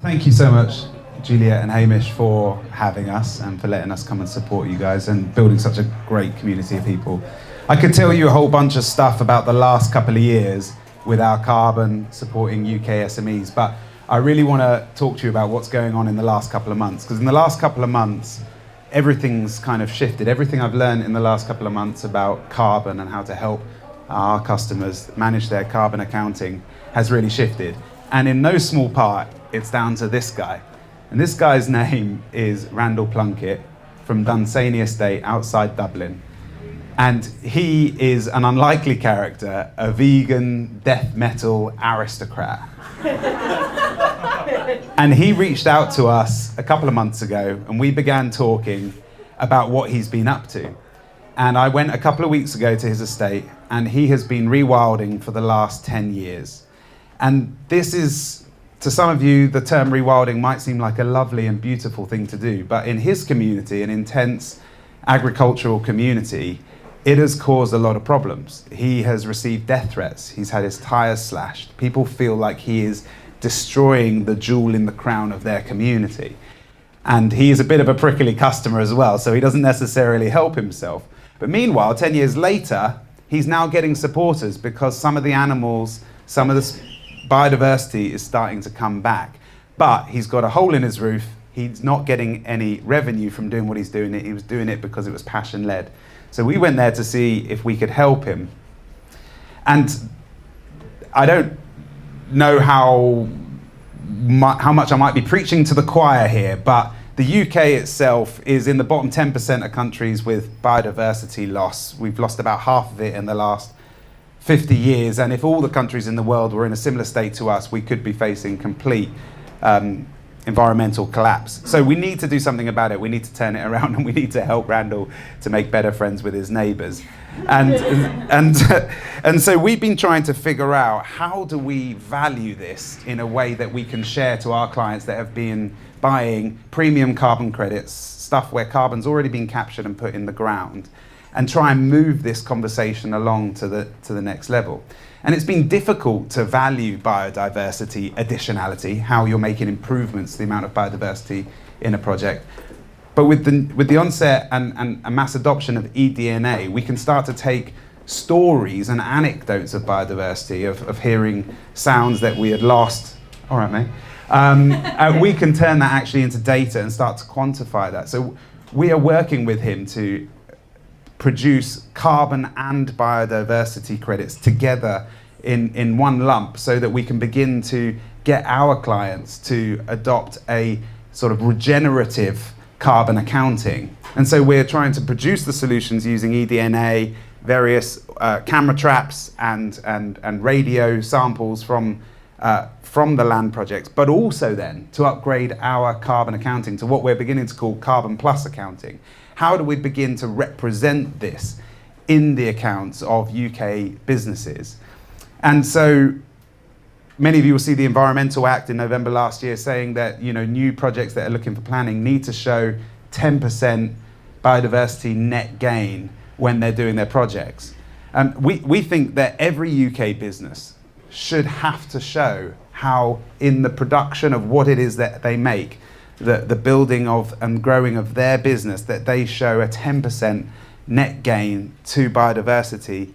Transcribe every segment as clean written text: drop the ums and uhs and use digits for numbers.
Thank you so much, Juliet and Hamish, for having us and for letting us come and support you guys and building such a great community of people. I could tell you a whole bunch of stuff about the last couple of years with our carbon supporting UK SMEs, but I really want to talk to you about what's going on in the last couple of months, because in the last couple of months, everything's kind of shifted. Everything I've learned in the last couple of months about carbon and how to help our customers manage their carbon accounting has really shifted. And in no small part, it's down to this guy. And this guy's name is Randall Plunkett from Dunsany Estate outside Dublin. And he is an unlikely character, a vegan death metal aristocrat. And he reached out to us a couple of months ago and we began talking about what he's been up to. And I went a couple of weeks ago to his estate and he has been rewilding for the last 10 years. And this is, to some of you, the term rewilding might seem like a lovely and beautiful thing to do, but in his community, an intense agricultural community, it has caused a lot of problems. He has received death threats. He's had his tires slashed. People feel like he is destroying the jewel in the crown of their community. And he is a bit of a prickly customer as well, so he doesn't necessarily help himself. But meanwhile, 10 years later, he's now getting supporters because some of the animals, some of the biodiversity is starting to come back. But he's got a hole in his roof. He's not getting any revenue from doing what he's doing. He was doing it because it was passion-led. So we went there to see if we could help him. And I don't know how much I might be preaching to the choir here, but the UK itself is in the bottom 10% of countries with biodiversity loss. We've lost about half of it in the last 50 years, and if all the countries in the world were in a similar state to us, we could be facing complete environmental collapse. So we need to do something about it. We need to turn it around, and we need to help Randall to make better friends with his neighbours. And so we've been trying to figure out, how do we value this in a way that we can share to our clients that have been buying premium carbon credits, stuff where carbon's already been captured and put in the ground, and try and move this conversation along to the next level. And it's been difficult to value biodiversity additionality, how you're making improvements to the amount of biodiversity in a project. But with the onset and a mass adoption of eDNA, we can start to take stories and anecdotes of biodiversity, of hearing sounds that we had lost. All right, mate. And we can turn that actually into data and start to quantify that. So we are working with him to produce carbon and biodiversity credits together in one lump, so that we can begin to get our clients to adopt a sort of regenerative carbon accounting. And so we're trying to produce the solutions using eDNA, various camera traps and radio samples from the land projects, but also then to upgrade our carbon accounting to what we're beginning to call Carbon Plus accounting. How do we begin to represent this in the accounts of UK businesses? And so many of you will see the Environmental Act in November last year saying that, you know, new projects that are looking for planning need to show 10% biodiversity net gain when they're doing their projects. We think that every UK business should have to show how, in the production of what it is that they make, the building of and growing of their business, that they show a 10% net gain to biodiversity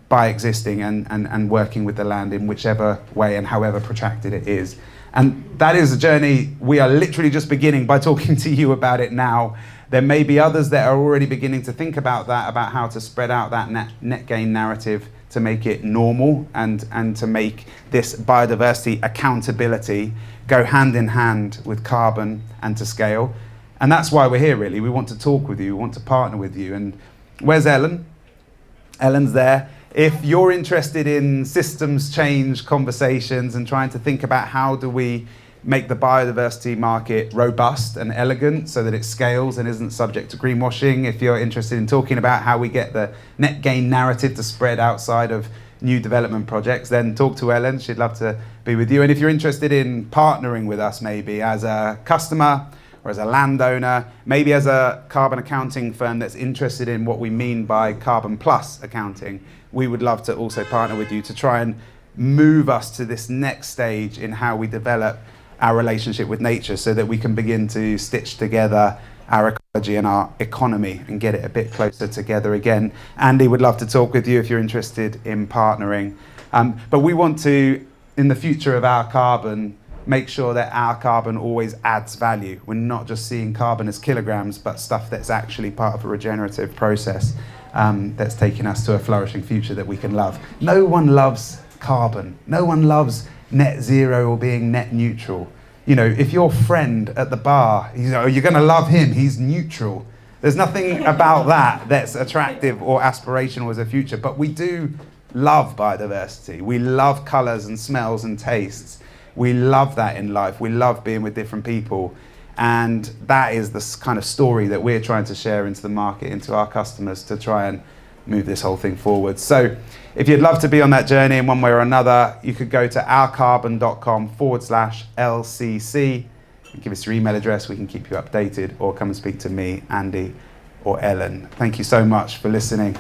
by existing and working with the land in whichever way and however protracted it is. And that is a journey we are literally just beginning by talking to you about it now. There may be others that are already beginning to think about that, about how to spread out that net gain narrative to make it normal and to make this biodiversity accountability go hand in hand with carbon and to scale. And that's why we're here, really. We want to talk with you, we want to partner with you. And where's Ellen? Ellen's there. If you're interested in systems change conversations and trying to think about how do we make the biodiversity market robust and elegant so that it scales and isn't subject to greenwashing, if you're interested in talking about how we get the net gain narrative to spread outside of new development projects, then talk to Ellen. She'd love to be with you. And if you're interested in partnering with us, maybe as a customer or as a landowner, maybe as a carbon accounting firm that's interested in what we mean by Carbon Plus accounting, we would love to also partner with you to try and move us to this next stage in how we develop our relationship with nature so that we can begin to stitch together our ecology and our economy and get it a bit closer together again. Andy would love to talk with you if you're interested in partnering. But we want to, in the future of our carbon, make sure that our carbon always adds value. We're not just seeing carbon as kilograms, but stuff that's actually part of a regenerative process that's taking us to a flourishing future that we can love. No one loves carbon. No one loves net zero or being net neutral. You know, if your friend at the bar, you're going to love him, he's neutral. There's nothing about that that's attractive or aspirational as a future, but we do love biodiversity. We love colours and smells and tastes. We love that in life. We love being with different people. And that is the kind of story that we're trying to share into the market, into our customers, to try and move this whole thing forward. So if you'd love to be on that journey in one way or another, you could go to ourcarbon.com/LCC and give us your email address. We can keep you updated, or come and speak to me, Andy, or Ellen. Thank you so much for listening.